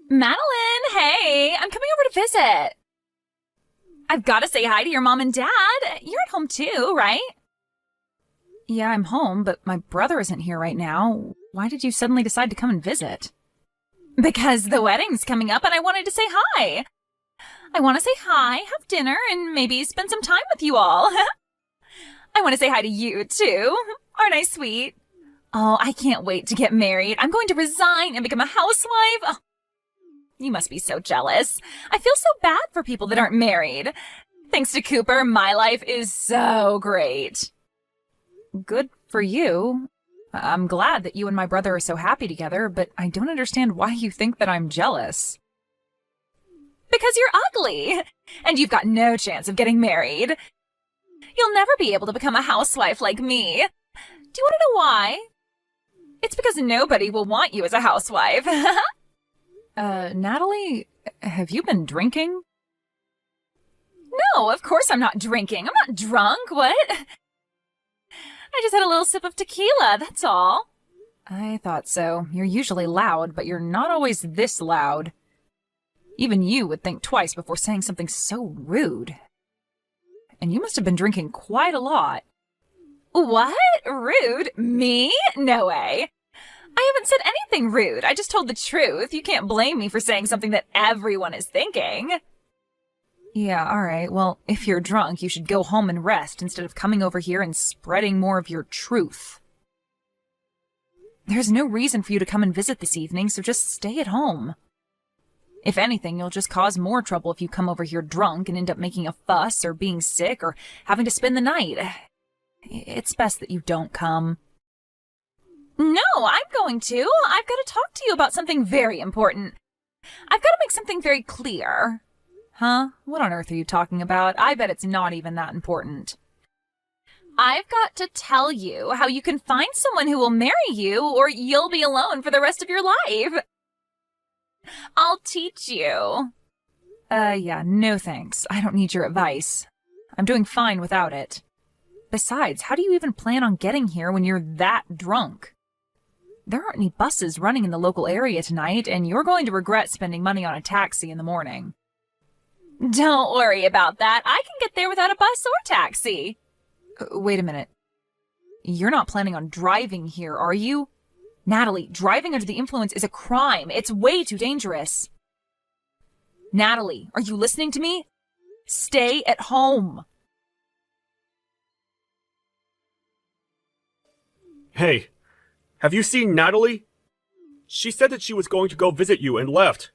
Madeline, hey, I'm coming over to visit. I've got to say hi to your mom and dad. You're at home too, right? Yeah, I'm home, but my brother isn't here right now. Why did you suddenly decide to come and visit? Because the wedding's coming up and I wanted to say hi. I want to say hi, have dinner, and maybe spend some time with you all. I want to say hi to you too. Aren't I sweet? Oh, I can't wait to get married. I'm going to resign and become a housewife. Oh, you must be so jealous. I feel so bad for people that aren't married. Thanks to Cooper, my life is so great. Good for you. I'm glad that you and my brother are so happy together, but I don't understand why you think that I'm jealous. Because you're ugly, and you've got no chance of getting married. You'll never be able to become a housewife like me. Do you want to know why? It's because nobody will want you as a housewife. Natalie, have you been drinking? No, of course I'm not drinking. I'm not drunk, what? I just had a little sip of tequila, that's all. I thought so. You're usually loud, but you're not always this loud. Even you would think twice before saying something so rude. And you must have been drinking quite a lot. What? Rude? Me? No way. I haven't said anything rude. I just told the truth. You can't blame me for saying something that everyone is thinking. Yeah, all right. Well, if you're drunk, you should go home and rest instead of coming over here and spreading more of your truth. There's no reason for you to come and visit this evening, so just stay at home. If anything, you'll just cause more trouble if you come over here drunk and end up making a fuss or being sick or having to spend the night. It's best that you don't come. No, I'm going to. I've got to talk to you about something very important. I've got to make something very clear. Huh? What on earth are you talking about? I bet it's not even that important. I've got to tell you how you can find someone who will marry you or you'll be alone for the rest of your life. I'll teach you. Yeah, no thanks. I don't need your advice. I'm doing fine without it. Besides, how do you even plan on getting here when you're that drunk? There aren't any buses running in the local area tonight, and you're going to regret spending money on a taxi in the morning. Don't worry about that. I can get there without a bus or taxi. Wait a minute. You're not planning on driving here, are you? Natalie, driving under the influence is a crime. It's way too dangerous. Natalie, are you listening to me? Stay at home. Hey, have you seen Natalie? She said that she was going to go visit you and left.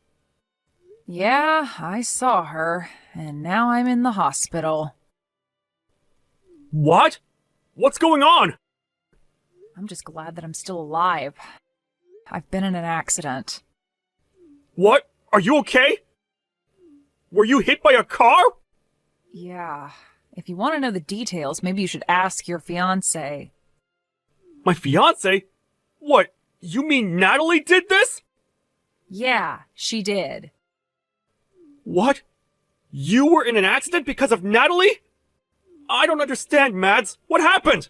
Yeah, I saw her, and now I'm in the hospital. What? What's going on? I'm just glad that I'm still alive. I've been in an accident. What? Are you okay? Were you hit by a car? Yeah. If you want to know the details, maybe you should ask your fiancée. My fiancé? What? You mean Natalie did this? Yeah, she did. What? You were in an accident because of Natalie? I don't understand, Mads. What happened?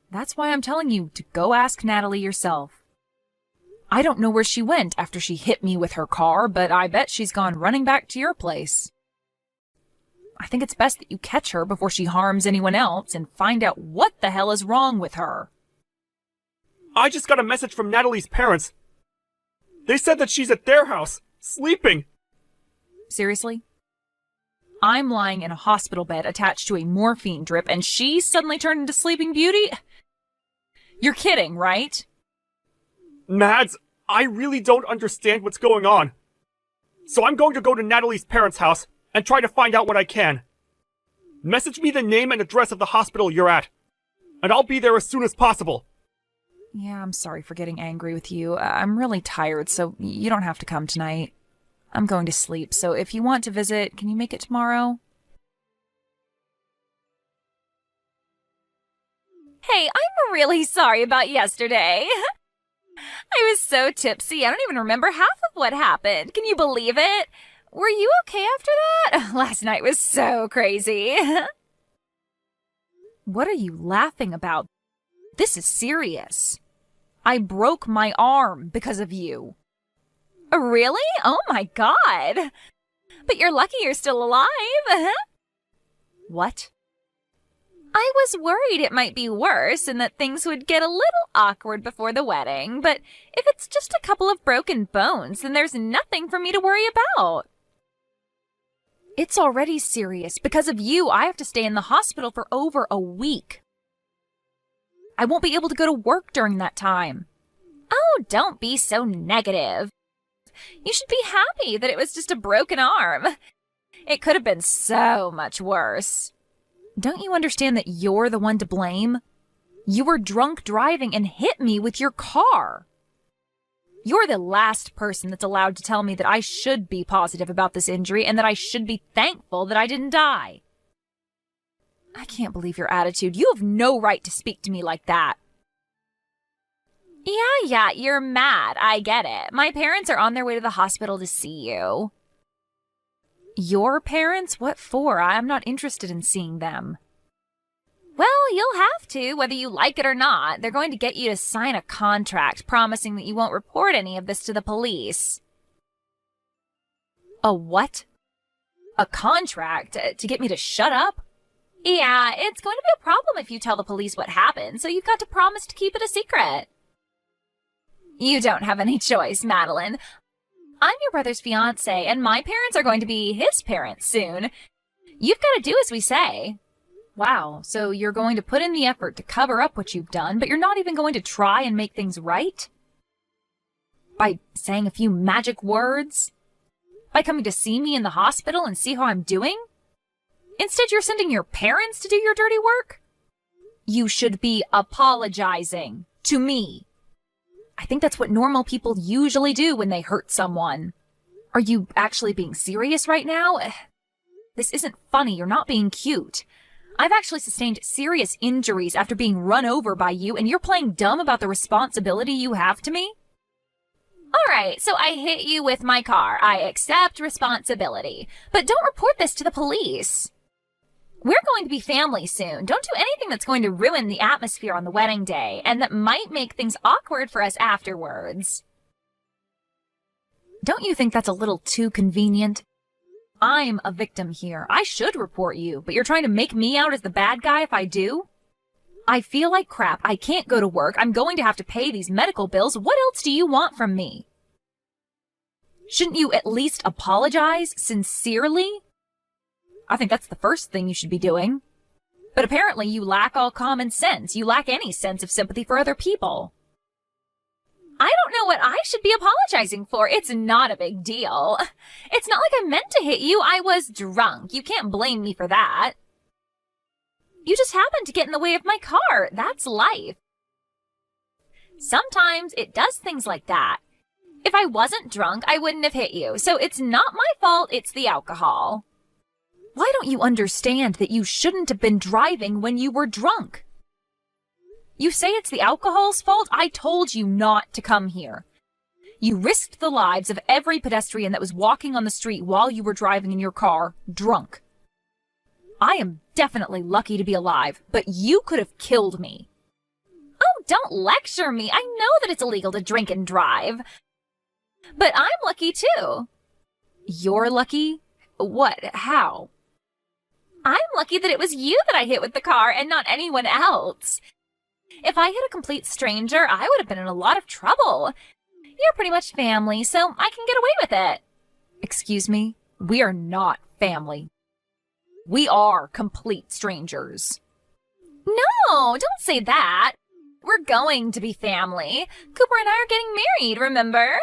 That's why I'm telling you to go ask Natalie yourself. I don't know where she went after she hit me with her car, but I bet she's gone running back to your place. I think it's best that you catch her before she harms anyone else and find out what the hell is wrong with her. I just got a message from Natalie's parents. They said that she's at their house, sleeping. Seriously? I'm lying in a hospital bed attached to a morphine drip and she suddenly turned into Sleeping Beauty? You're kidding, right? Mads, I really don't understand what's going on. So I'm going to go to Natalie's parents' house and try to find out what I can. Message me the name and address of the hospital you're at, and I'll be there as soon as possible. Yeah, I'm sorry for getting angry with you. I'm really tired, so you don't have to come tonight. I'm going to sleep, so if you want to visit, can you make it tomorrow? Hey, I'm really sorry about yesterday. I was so tipsy, I don't even remember half of what happened. Can you believe it? Were you okay after that? Last night was so crazy. What are you laughing about? This is serious. I broke my arm because of you. Really? Oh my God. But you're lucky you're still alive. What? I was worried it might be worse and that things would get a little awkward before the wedding, but if it's just a couple of broken bones, then there's nothing for me to worry about. It's already serious. Because of you, I have to stay in the hospital for over a week. I won't be able to go to work during that time. Oh, don't be so negative. You should be happy that it was just a broken arm. It could have been so much worse. Don't you understand that you're the one to blame? You were drunk driving and hit me with your car. You're the last person that's allowed to tell me that I should be positive about this injury and that I should be thankful that I didn't die. I can't believe your attitude. You have no right to speak to me like that. Yeah, you're mad. I get it. My parents are on their way to the hospital to see you. Your parents? What for? I'm not interested in seeing them. Well, you'll have to, whether you like it or not. They're going to get you to sign a contract promising that you won't report any of this to the police. A what? A contract? To get me to shut up? Yeah, it's going to be a problem if you tell the police what happened, so you've got to promise to keep it a secret. You don't have any choice, Madeline. I'm your brother's fiancée, and my parents are going to be his parents soon. You've got to do as we say. Wow, so you're going to put in the effort to cover up what you've done, but you're not even going to try and make things right? By saying a few magic words? By coming to see me in the hospital and see how I'm doing? Instead, you're sending your parents to do your dirty work? You should be apologizing to me. I think that's what normal people usually do when they hurt someone. Are you actually being serious right now? This isn't funny. You're not being cute. I've actually sustained serious injuries after being run over by you, and you're playing dumb about the responsibility you have to me? All right, so I hit you with my car. I accept responsibility. But don't report this to the police. We're going to be family soon. Don't do anything that's going to ruin the atmosphere on the wedding day and that might make things awkward for us afterwards. Don't you think that's a little too convenient? I'm a victim here. I should report you, but you're trying to make me out as the bad guy if I do? I feel like crap. I can't go to work. I'm going to have to pay these medical bills. What else do you want from me? Shouldn't you at least apologize sincerely? I think that's the first thing you should be doing. But apparently you lack all common sense. You lack any sense of sympathy for other people. I don't know what I should be apologizing for. It's not a big deal. It's not like I meant to hit you. I was drunk. You can't blame me for that. You just happened to get in the way of my car. That's life. Sometimes it does things like that. If I wasn't drunk, I wouldn't have hit you. So it's not my fault. It's the alcohol. Why don't you understand that you shouldn't have been driving when you were drunk? You say it's the alcohol's fault? I told you not to come here. You risked the lives of every pedestrian that was walking on the street while you were driving in your car, drunk. I am definitely lucky to be alive, but you could have killed me. Oh, don't lecture me. I know that it's illegal to drink and drive. But I'm lucky too. You're lucky? What? How? I'm lucky that it was you that I hit with the car and not anyone else. If I hit a complete stranger, I would have been in a lot of trouble. You're pretty much family, so I can get away with it. Excuse me? We are not family. We are complete strangers. No, don't say that. We're going to be family. Cooper and I are getting married, remember?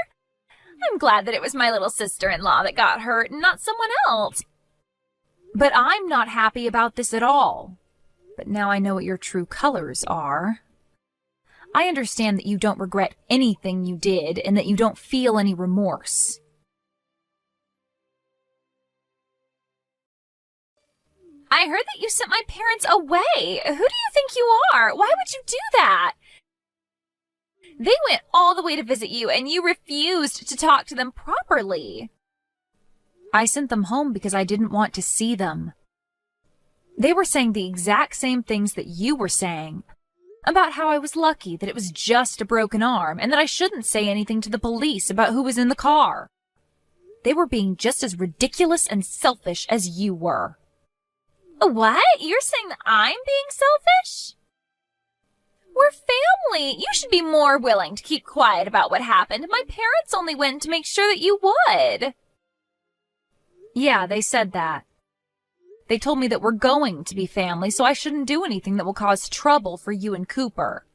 I'm glad that it was my little sister-in-law that got hurt and not someone else. But I'm not happy about this at all. But now I know what your true colors are. I understand that you don't regret anything you did and that you don't feel any remorse. I heard that you sent my parents away. Who do you think you are? Why would you do that? They went all the way to visit you and you refused to talk to them properly. I sent them home because I didn't want to see them. They were saying the exact same things that you were saying. About how I was lucky that it was just a broken arm and that I shouldn't say anything to the police about who was in the car. They were being just as ridiculous and selfish as you were. What? You're saying that I'm being selfish? We're family. You should be more willing to keep quiet about what happened. My parents only went to make sure that you would. Yeah, they said that. They told me that we're going to be family, so I shouldn't do anything that will cause trouble for you and Cooper.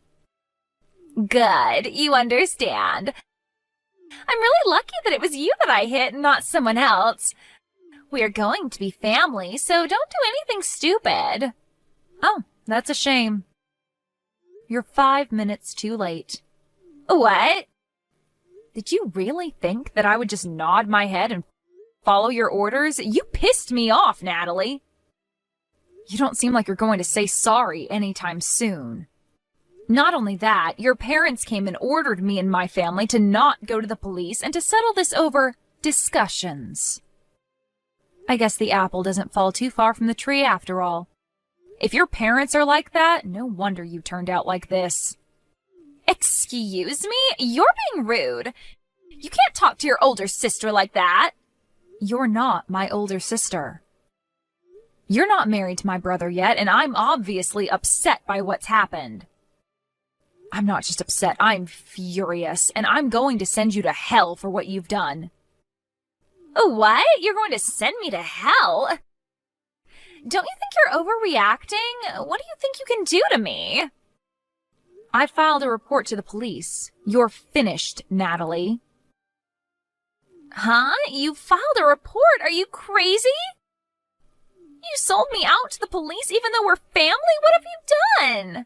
Good. You understand. I'm really lucky that it was you that I hit and not someone else. We are going to be family, so don't do anything stupid. Oh, that's a shame. You're 5 minutes too late. What? Did you really think that I would just nod my head and follow your orders? You pissed me off, Natalie. You don't seem like you're going to say sorry anytime soon. Not only that, your parents came and ordered me and my family to not go to the police and to settle this over discussions. I guess the apple doesn't fall too far from the tree after all. If your parents are like that, no wonder you turned out like this. Excuse me? You're being rude. You can't talk to your older sister like that. You're not my older sister. You're not married to my brother yet, and I'm obviously upset by what's happened. I'm not just upset, I'm furious, and I'm going to send you to hell for what you've done. What? You're going to send me to hell? Don't you think you're overreacting? What do you think you can do to me? I filed a report to the police. You're finished, Natalie. Huh? You filed a report? Are you crazy? You sold me out to the police even though we're family? What have you done?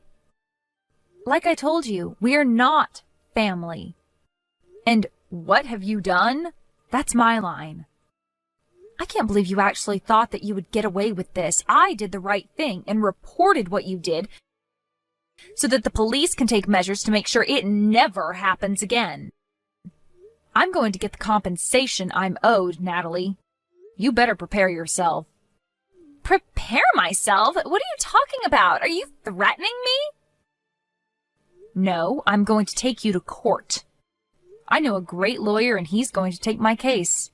Like I told you, we're not family. And what have you done? That's my line. I can't believe you actually thought that you would get away with this. I did the right thing and reported what you did so that the police can take measures to make sure it never happens again. I'm going to get the compensation I'm owed, Natalie. You better prepare yourself. Prepare myself? What are you talking about? Are you threatening me? No, I'm going to take you to court. I know a great lawyer and he's going to take my case.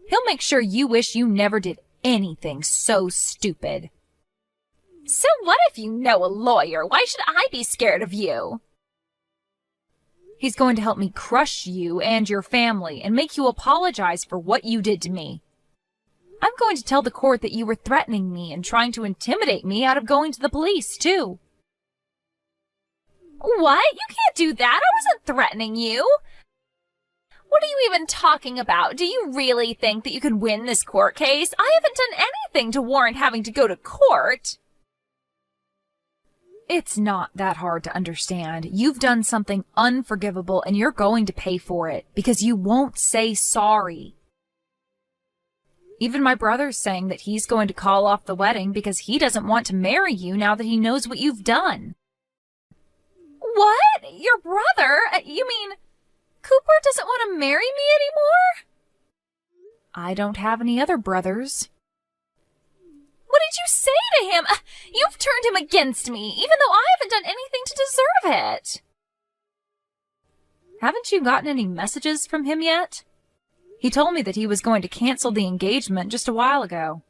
He'll make sure you wish you never did anything so stupid. So what if you know a lawyer? Why should I be scared of you? He's going to help me crush you and your family and make you apologize for what you did to me. I'm going to tell the court that you were threatening me and trying to intimidate me out of going to the police, too. What? You can't do that. I wasn't threatening you. What are you even talking about? Do you really think that you can win this court case? I haven't done anything to warrant having to go to court. It's not that hard to understand. You've done something unforgivable and you're going to pay for it because you won't say sorry. Even my brother's saying that he's going to call off the wedding because he doesn't want to marry you now that he knows what you've done. What? Your brother? You mean Cooper doesn't want to marry me anymore? I don't have any other brothers. What did you say to him? You've turned him against me, even though I haven't done anything to deserve it. Haven't you gotten any messages from him yet? He told me that he was going to cancel the engagement just a while ago.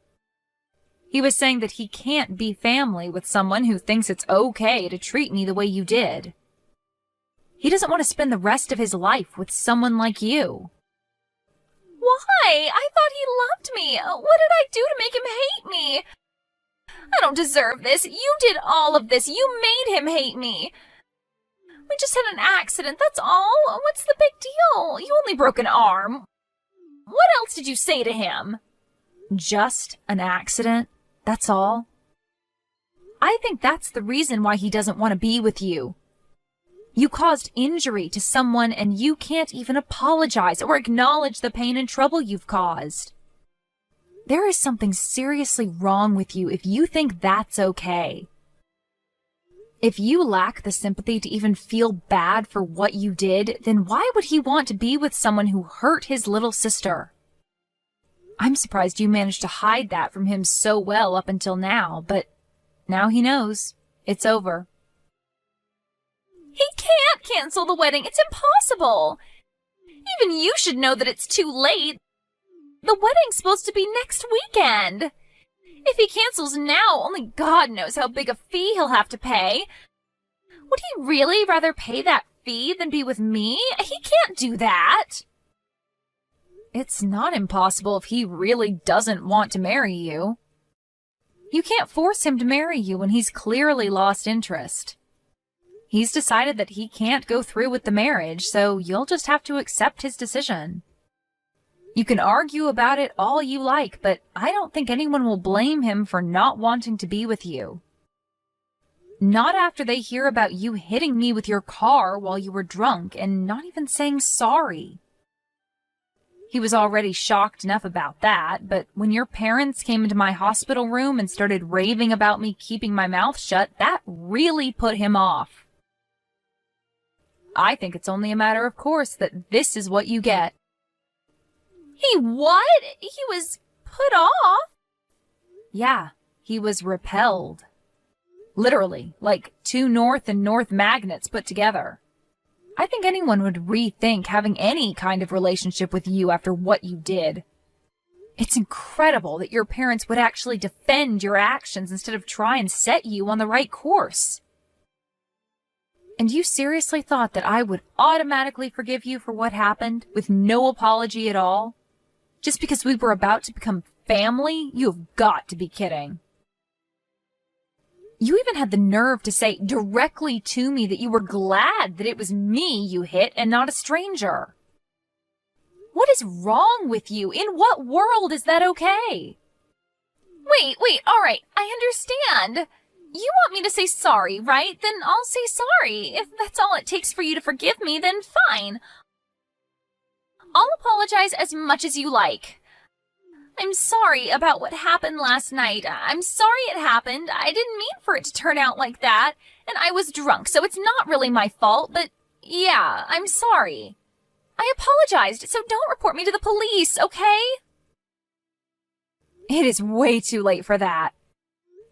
He was saying that he can't be family with someone who thinks it's okay to treat me the way you did. He doesn't want to spend the rest of his life with someone like you. Why? I thought he loved me. What did I do to make him hate me? I don't deserve this. You did all of this. You made him hate me. We just had an accident, that's all. What's the big deal? You only broke an arm. What else did you say to him? Just an accident, that's all. I think that's the reason why he doesn't want to be with you. You caused injury to someone and you can't even apologize or acknowledge the pain and trouble you've caused. There is something seriously wrong with you if you think that's okay. If you lack the sympathy to even feel bad for what you did, then why would he want to be with someone who hurt his little sister? I'm surprised you managed to hide that from him so well up until now, but now he knows. It's over. He can't cancel the wedding. It's impossible. Even you should know that it's too late. The wedding's supposed to be next weekend. If he cancels now, only God knows how big a fee he'll have to pay. Would he really rather pay that fee than be with me? He can't do that. It's not impossible if he really doesn't want to marry you. You can't force him to marry you when he's clearly lost interest. He's decided that he can't go through with the marriage, so you'll just have to accept his decision. You can argue about it all you like, but I don't think anyone will blame him for not wanting to be with you. Not after they hear about you hitting me with your car while you were drunk and not even saying sorry. He was already shocked enough about that, but when your parents came into my hospital room and started raving about me keeping my mouth shut, that really put him off. I think it's only a matter of course that this is what you get. He what? He was put off? Yeah, he was repelled. Literally, like two north and north magnets put together. I think anyone would rethink having any kind of relationship with you after what you did. It's incredible that your parents would actually defend your actions instead of try and set you on the right course. And you seriously thought that I would automatically forgive you for what happened with no apology at all? Just because we were about to become family? You have got to be kidding. You even had the nerve to say directly to me that you were glad that it was me you hit and not a stranger. What is wrong with you? In what world is that okay? Wait, all right, I understand. You want me to say sorry, right? Then I'll say sorry. If that's all it takes for you to forgive me, then fine. I'll apologize as much as you like. I'm sorry about what happened last night. I'm sorry it happened. I didn't mean for it to turn out like that. And I was drunk, so it's not really my fault, but yeah, I'm sorry. I apologized, so don't report me to the police, okay? It is way too late for that.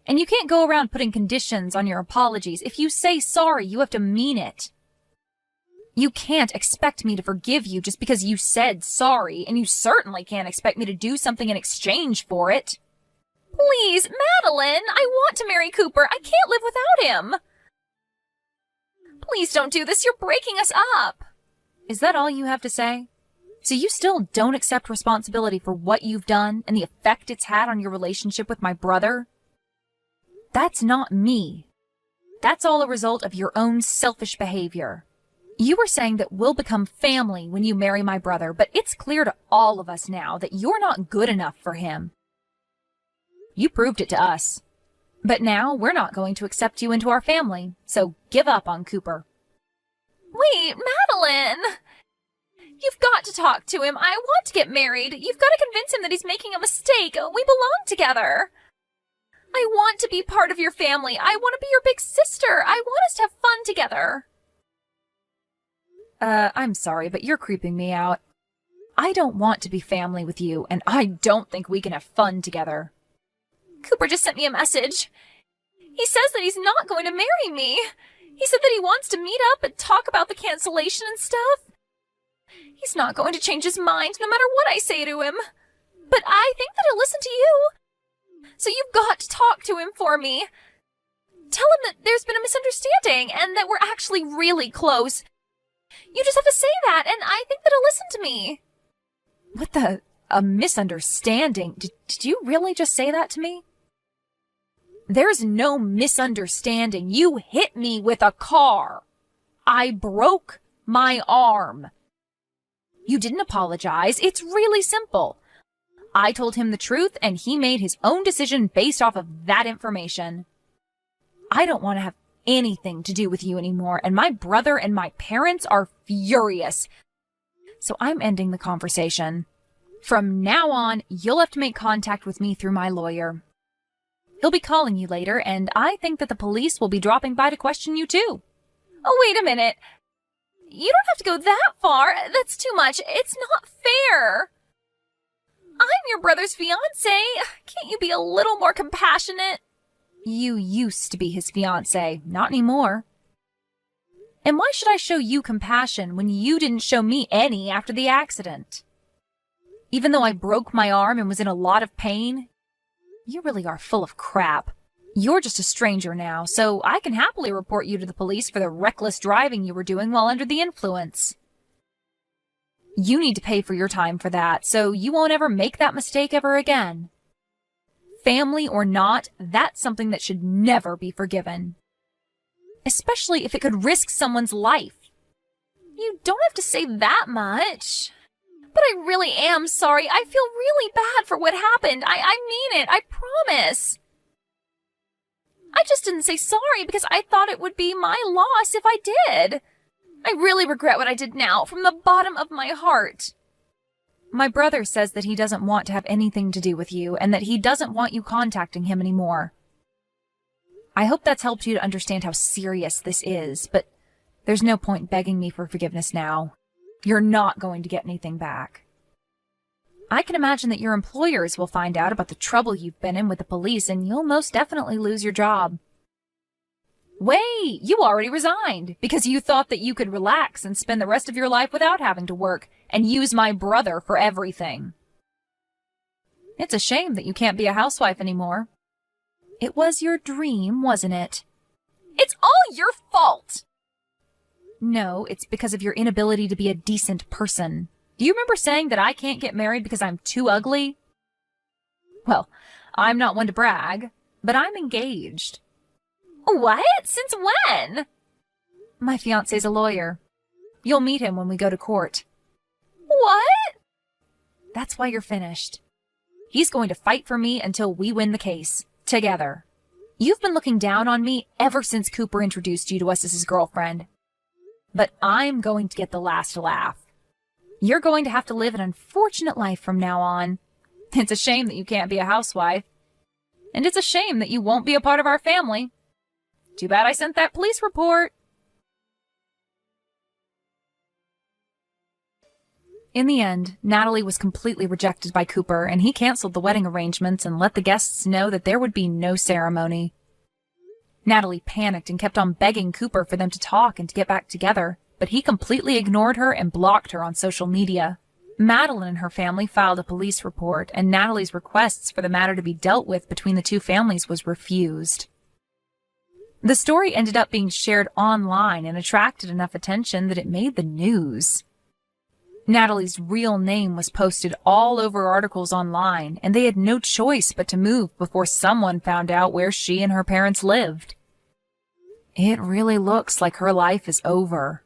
And you can't go around putting conditions on your apologies. If you say sorry, you have to mean it. You can't expect me to forgive you just because you said sorry, and you certainly can't expect me to do something in exchange for it. Please, Madeline, I want to marry Cooper. I can't live without him. Please don't do this. You're breaking us up. Is that all you have to say? So you still don't accept responsibility for what you've done and the effect it's had on your relationship with my brother? That's not me. That's all a result of your own selfish behavior. You were saying that we'll become family when you marry my brother, but it's clear to all of us now that you're not good enough for him. You proved it to us. But now we're not going to accept you into our family, so give up on Cooper. Wait, Madeline! You've got to talk to him. I want to get married. You've got to convince him that he's making a mistake. We belong together. I want to be part of your family. I want to be your big sister. I want us to have fun together. I'm sorry, but you're creeping me out. I don't want to be family with you, and I don't think we can have fun together. Cooper just sent me a message. He says that he's not going to marry me. He said that he wants to meet up and talk about the cancellation and stuff. He's not going to change his mind no matter what I say to him. But I think that he'll listen to you. So you've got to talk to him for me. Tell him that there's been a misunderstanding and that we're actually really close. You just have to say that, and I think that he'll listen to me. What a misunderstanding? Did you really just say that to me? There's no misunderstanding. You hit me with a car. I broke my arm. You didn't apologize. It's really simple. I told him the truth, and he made his own decision based off of that information. I don't want to have anything to do with you anymore, and my brother and my parents are furious. So I'm ending the conversation. From now on, you'll have to make contact with me through my lawyer. He'll be calling you later, and I think that the police will be dropping by to question you too. Oh, wait a minute. You don't have to go that far. That's too much. It's not fair. I'm your brother's fiancée. Can't you be a little more compassionate? You used to be his fiancée, not anymore. And why should I show you compassion when you didn't show me any after the accident? Even though I broke my arm and was in a lot of pain, you really are full of crap. You're just a stranger now, so I can happily report you to the police for the reckless driving you were doing while under the influence. You need to pay for your time for that, so you won't ever make that mistake ever again. Family or not, that's something that should never be forgiven. Especially if it could risk someone's life. You don't have to say that much. But I really am sorry. I feel really bad for what happened. I mean it. I promise. I just didn't say sorry because I thought it would be my loss if I did. I really regret what I did now, from the bottom of my heart. My brother says that he doesn't want to have anything to do with you and that he doesn't want you contacting him anymore. I hope that's helped you to understand how serious this is, but there's no point begging me for forgiveness now. You're not going to get anything back. I can imagine that your employers will find out about the trouble you've been in with the police, and you'll most definitely lose your job. Wait, you already resigned because you thought that you could relax and spend the rest of your life without having to work and use my brother for everything. It's a shame that you can't be a housewife anymore. It was your dream, wasn't it? It's all your fault! No, it's because of your inability to be a decent person. Do you remember saying that I can't get married because I'm too ugly? Well, I'm not one to brag, but I'm engaged. What? Since when? My fiancé's a lawyer. You'll meet him when we go to court. What? That's why you're finished. He's going to fight for me until we win the case. Together. You've been looking down on me ever since Cooper introduced you to us as his girlfriend. But I'm going to get the last laugh. You're going to have to live an unfortunate life from now on. It's a shame that you can't be a housewife. And it's a shame that you won't be a part of our family. Too bad I sent that police report. In the end, Natalie was completely rejected by Cooper, and he canceled the wedding arrangements and let the guests know that there would be no ceremony. Natalie panicked and kept on begging Cooper for them to talk and to get back together, but he completely ignored her and blocked her on social media. Madeline and her family filed a police report, and Natalie's requests for the matter to be dealt with between the two families was refused. The story ended up being shared online and attracted enough attention that it made the news. Natalie's real name was posted all over articles online, and they had no choice but to move before someone found out where she and her parents lived. It really looks like her life is over.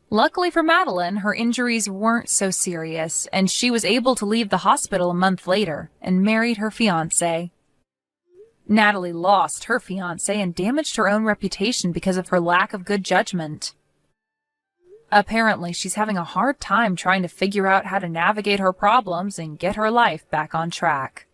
Luckily for Madeline, her injuries weren't so serious, and she was able to leave the hospital a month later and married her fiancé. Natalie lost her fiancé and damaged her own reputation because of her lack of good judgment. Apparently, she's having a hard time trying to figure out how to navigate her problems and get her life back on track.